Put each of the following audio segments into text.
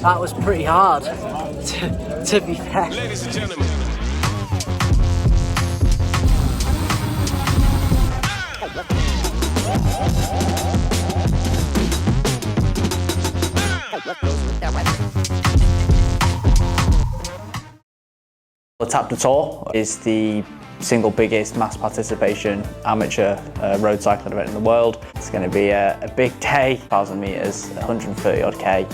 That was pretty hard, to be fair. Ladies and gentlemen. The Tap de Tour is the single biggest mass participation amateur road cycling event in the world. It's going to be a big day, 1,000 metres, 130 odd K,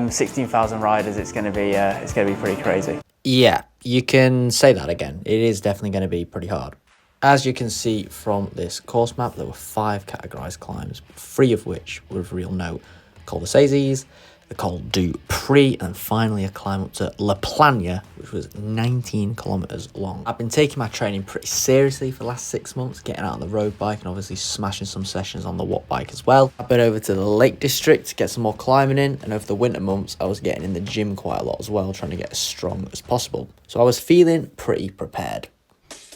16,000 riders. It's going to be pretty crazy. Yeah, you can say that again. It is definitely going to be pretty hard. As you can see from this course map, there were 5 categorised climbs, 3 of which were of real note. Col de Saisies, the Col du Prix, and finally a climb up to La Plagne, which was 19 kilometres long. I've been taking my training pretty seriously for the last 6 months, getting out on the road bike and obviously smashing some sessions on the watt bike as well. I've been over to the Lake District to get some more climbing in, and over the winter months I was getting in the gym quite a lot as well, trying to get as strong as possible. So I was feeling pretty prepared.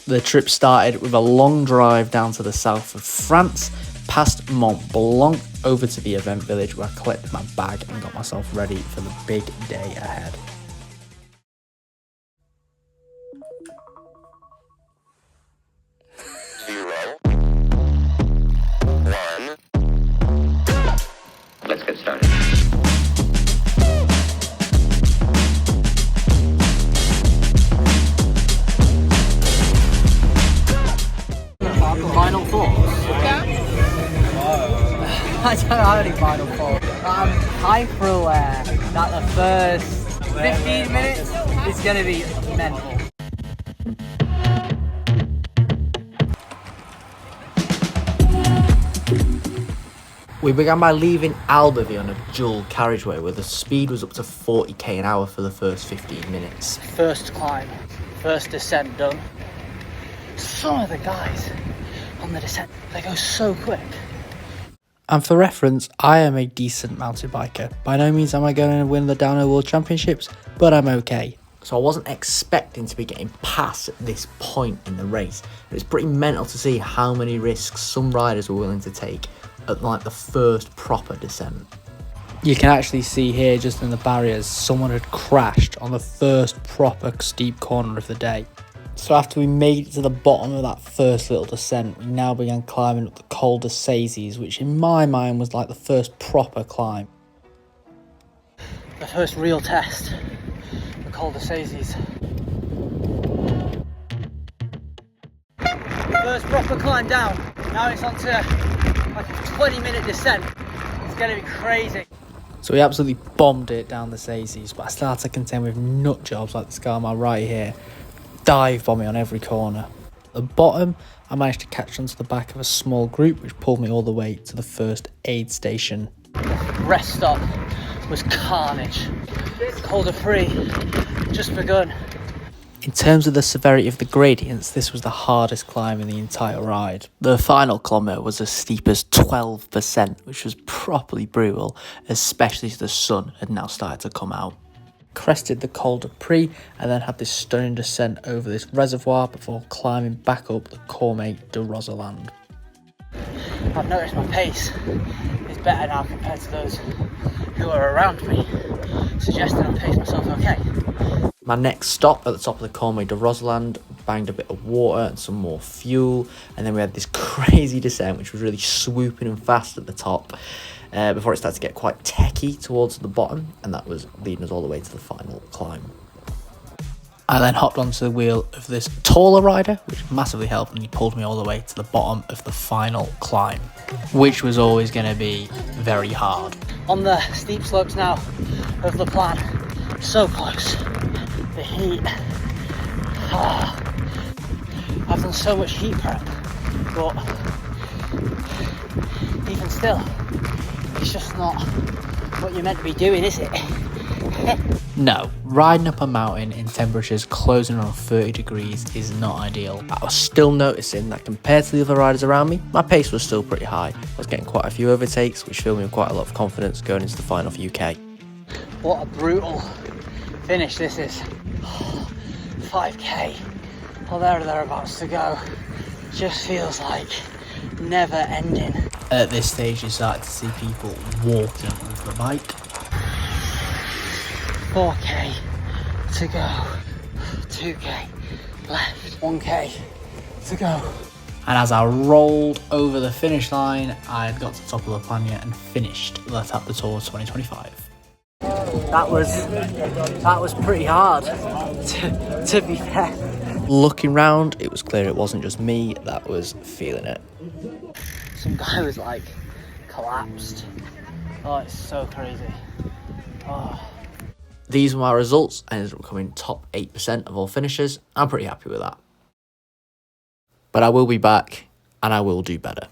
The trip started with a long drive down to the south of France, past Mont Blanc, over to the event village where I collected my bag and got myself ready for the big day ahead. Let's get started. Final thoughts? I don't have any final thoughts. I'm through that the first 15 minutes is going to be mental. We began by leaving Albertville on a dual carriageway where the speed was up to 40k an hour for the first 15 minutes. First climb, first descent done. Some of the guys on the descent, they go so quick. And for reference, I am a decent mountain biker. By no means am I going to win the Downhill World Championships, but I'm okay. So I wasn't expecting to be getting past at this point in the race. But it's pretty mental to see how many risks some riders were willing to take at like the first proper descent. You can actually see here just in the barriers, someone had crashed on the first proper steep corner of the day. So after we made it to the bottom of that first little descent, we now began climbing up the Col de Saisies, which in my mind was like the first proper climb. The first real test, the Col de Saisies. First proper climb down, now it's onto like a 20-minute descent. It's going to be crazy. So we absolutely bombed it down the Saisies, but I still had to contend with nut jobs like this guy on my right here. Dive bombing on every corner. At the bottom, I managed to catch onto the back of a small group which pulled me all the way to the first aid station. Rest stop was carnage. Col de Prix just begun. In terms of the severity of the gradients, this was the hardest climb in the entire ride. The final kilometre was as steep as 12%, which was properly brutal, especially as the sun had now started to come out. Crested the Col de Prix and then had this stunning descent over this reservoir before climbing back up the Cormet de Roseland. I've noticed my pace is better now compared to those who are around me, suggesting I've paced myself okay. My next stop at the top of the Cormet de Roseland, banged a bit of water and some more fuel, and then we had this crazy descent which was really swooping and fast at the top. Before it started to get quite techie towards the bottom, and that was leading us all the way to the final climb. I then hopped onto the wheel of this taller rider, which massively helped, and he pulled me all the way to the bottom of the final climb, which was always going to be very hard. On the steep slopes now of La Plagne, so close. The heat. I've done so much heat prep, but even still, it's just not what you're meant to be doing, is it? No, riding up a mountain in temperatures closing on 30 degrees is not ideal. I was still noticing that compared to the other riders around me, my pace was still pretty high. I was getting quite a few overtakes, which filled me with quite a lot of confidence going into the final for UK. What a brutal finish this is. 5k, well thereabouts to go. Just feels like never ending. At this stage you started to see people walking with the bike. 4k to go, 2k left, 1k to go. And as I rolled over the finish line, I had got to the top of La Plana and finished the Tap the Tour 2025. That was pretty hard, to be fair. Looking round, it was clear it wasn't just me that was feeling it. Some guy was like collapsed. Oh, it's so crazy. Oh. These were my results. I ended up coming top 8% of all finishers. I'm pretty happy with that. But I will be back and I will do better.